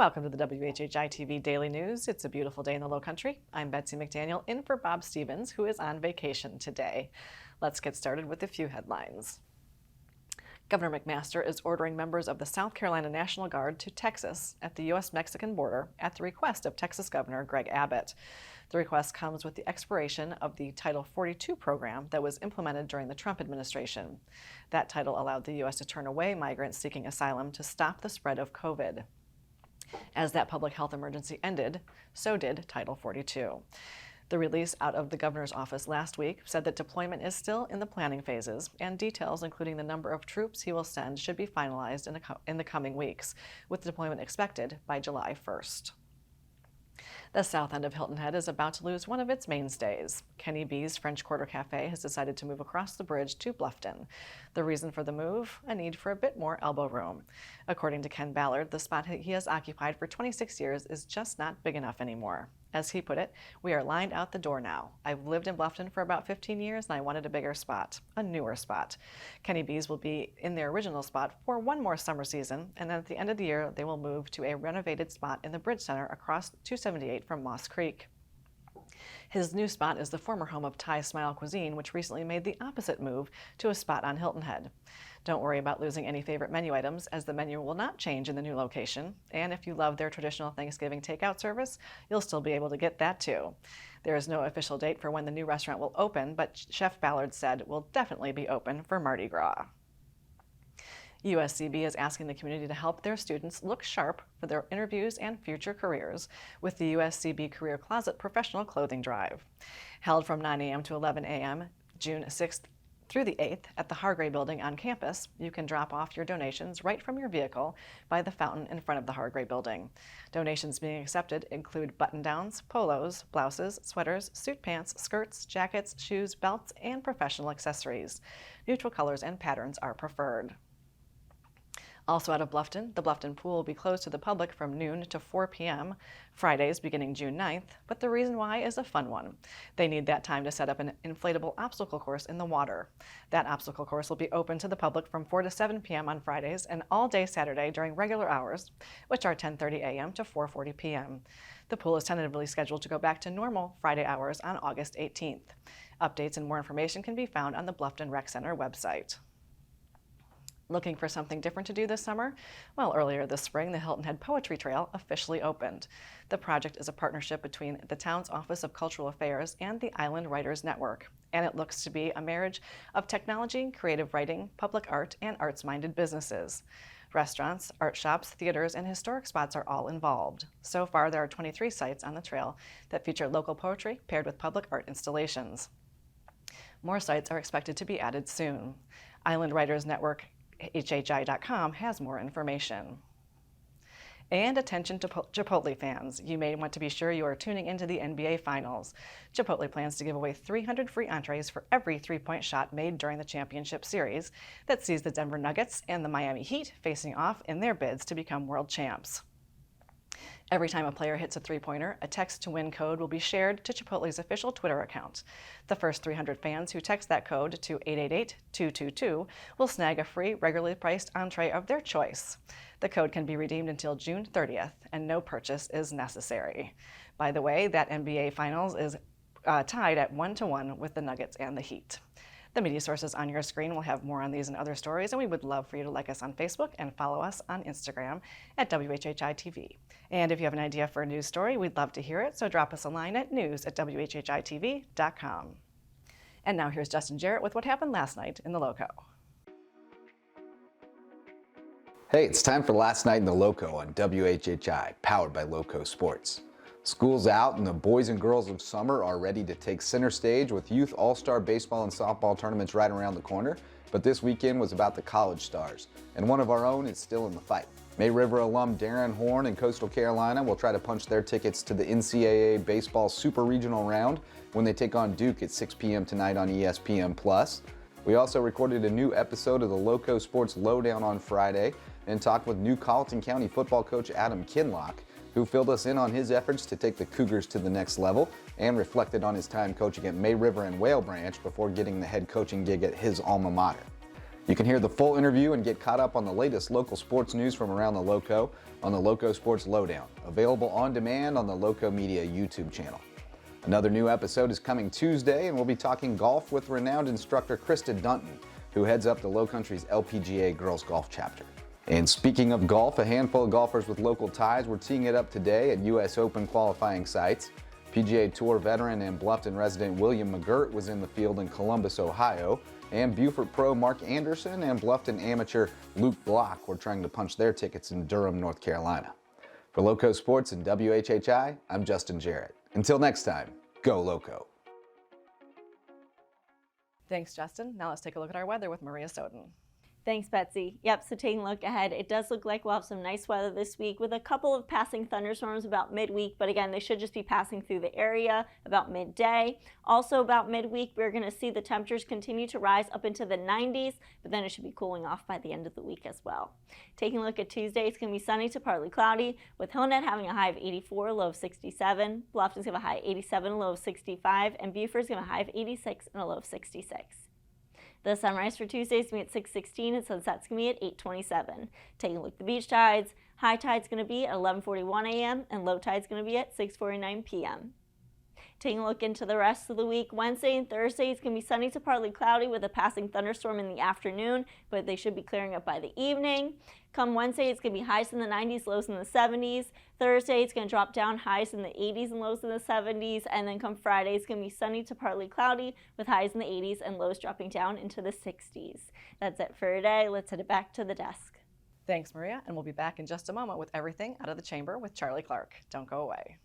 Welcome to the WHHI-TV Daily News. It's a beautiful day in the Low Country. I'm Betsy McDaniel, in for Bob Stevens, who is on vacation today. Let's get started with a few headlines. Governor McMaster is ordering members of the South Carolina National Guard to Texas at the U.S.-Mexican border at the request of Texas Governor Greg Abbott. The request comes with the expiration of the Title 42 program that was implemented during the Trump administration. That title allowed the U.S. to turn away migrants seeking asylum to stop the spread of COVID. As that public health emergency ended, so did Title 42. The release out of the governor's office last week said that deployment is still in the planning phases, and details, including the number of troops he will send, should be finalized in the coming weeks, with deployment expected by July 1st. The south end of Hilton Head is about to lose one of its mainstays. Kenny B's French Quarter Cafe has decided to move across the bridge to Bluffton. The reason for the move? A need for a bit more elbow room. According to Ken Ballard, the spot he has occupied for 26 years is just not big enough anymore. As he put it, "We are lined out the door now. I've lived in Bluffton for about 15 years and I wanted a bigger spot, a newer spot." Kenny B's will be in their original spot for one more summer season, and then at the end of the year they will move to a renovated spot in the Bridge Center across 278 from Moss Creek. His new spot is the former home of Thai Smile Cuisine, which recently made the opposite move to a spot on Hilton Head. Don't worry about losing any favorite menu items, as the menu will not change in the new location. And if you love their traditional Thanksgiving takeout service, you'll still be able to get that too. There is no official date for when the new restaurant will open, but Chef Ballard said it will definitely be open for Mardi Gras. USCB is asking the community to help their students look sharp for their interviews and future careers with the USCB Career Closet Professional Clothing Drive. Held from 9 a.m. to 11 a.m., June 6th through the 8th at the Hargray Building on campus, you can drop off your donations right from your vehicle by the fountain in front of the Hargray Building. Donations being accepted include button-downs, polos, blouses, sweaters, suit pants, skirts, jackets, shoes, belts, and professional accessories. Neutral colors and patterns are preferred. Also out of Bluffton, the Bluffton Pool will be closed to the public from noon to 4 p.m. Fridays beginning June 9th, but the reason why is a fun one. They need that time to set up an inflatable obstacle course in the water. That obstacle course will be open to the public from 4 to 7 p.m. on Fridays and all day Saturday during regular hours, which are 10:30 a.m. to 4:40 p.m. The pool is tentatively scheduled to go back to normal Friday hours on August 18th. Updates and more information can be found on the Bluffton Rec Center website. Looking for something different to do this summer? Well, earlier this spring, the Hilton Head Poetry Trail officially opened. The project is a partnership between the town's Office of Cultural Affairs and the Island Writers Network, and it looks to be a marriage of technology, creative writing, public art, and arts-minded businesses. Restaurants, art shops, theaters, and historic spots are all involved. So far, there are 23 sites on the trail that feature local poetry paired with public art installations. More sites are expected to be added soon. Island Writers Network WHHI.com has more information. And attention to Chipotle fans. You may want to be sure you are tuning into the NBA Finals. Chipotle plans to give away 300 free entrees for every three-point shot made during the championship series that sees the Denver Nuggets and the Miami Heat facing off in their bids to become world champs. Every time a player hits a three-pointer, a text-to-win code will be shared to Chipotle's official Twitter account. The first 300 fans who text that code to 888-222 will snag a free, regularly priced entree of their choice. The code can be redeemed until June 30th, and no purchase is necessary. By the way, that NBA Finals is tied at 1-1 with the Nuggets and the Heat. The media sources on your screen will have more on these and other stories, and we would love for you to like us on Facebook and follow us on Instagram at WHHI-TV. And if you have an idea for a news story, we'd love to hear it, so drop us a line at news@WHHI-TV.com. And now here's Justin Jarrett with what happened last night in the Loco. Hey, it's time for Last Night in the Loco on WHHI, powered by LowcoSports. School's out and the boys and girls of summer are ready to take center stage with youth all-star baseball and softball tournaments right around the corner. But this weekend was about the college stars, and one of our own is still in the fight. May River alum Darrin in Coastal Carolina will try to punch their tickets to the NCAA baseball Super Regional round when they take on Duke at 6 p.m. tonight on ESPN Plus. We also recorded a new episode of the LowcoSports Lowdown on Friday and talked with new Colleton County football coach Adam Kinloch, who filled us in on his efforts to take the Cougars to the next level and reflected on his time coaching at May River and Whale Branch before getting the head coaching gig at his alma mater. You can hear the full interview and get caught up on the latest local sports news from around the Lowco on the LowcoSports Lowdown, available on demand on the Lowco Media YouTube channel. Another new episode is coming Tuesday, and we'll be talking golf with renowned instructor Krista Dunton, who heads up the Lowcountry's LPGA Girls Golf Chapter. And speaking of golf, a handful of golfers with local ties were teeing it up today at U.S. Open qualifying sites. PGA Tour veteran and Bluffton resident William McGirt was in the field in Columbus, Ohio, and Beaufort pro Mark Anderson and Bluffton amateur Luke Block were trying to punch their tickets in Durham, North Carolina. For Lowco Sports and WHHI, I'm Justin Jarrett. Until next time, go Lowco. Thanks, Justin. Now let's take a look at our weather with Maria Soden. Thanks, Betsy. Yep, so taking a look ahead, it does look like we'll have some nice weather this week with a couple of passing thunderstorms about midweek, but again, they should just be passing through the area about midday. Also about midweek, we're going to see the temperatures continue to rise up into the 90s, but then it should be cooling off by the end of the week as well. Taking a look at Tuesday, it's going to be sunny to partly cloudy, with Hillnet having a high of 84, low of 67, Bluffton's going to have a high of 87, low of 65, and Beaufort's going to have a high of 86 and a low of 66. The sunrise for Tuesday is going to be at 6:16 and sunset's going to be at 8:27. Taking a look at the beach tides, high tide's going to be at 11:41 a.m. and low tide's going to be at 6:49 p.m. Taking a look into the rest of the week, Wednesday and Thursday it's going to be sunny to partly cloudy with a passing thunderstorm in the afternoon, but they should be clearing up by the evening. Come Wednesday, it's going to be highs in the 90s, lows in the 70s. Thursday, it's going to drop down, highs in the 80s and lows in the 70s. And then come Friday, it's going to be sunny to partly cloudy with highs in the 80s and lows dropping down into the 60s. That's it for today. Let's head it back to the desk. Thanks, Maria, and we'll be back in just a moment with everything out of the chamber with Charlie Clark. Don't go away.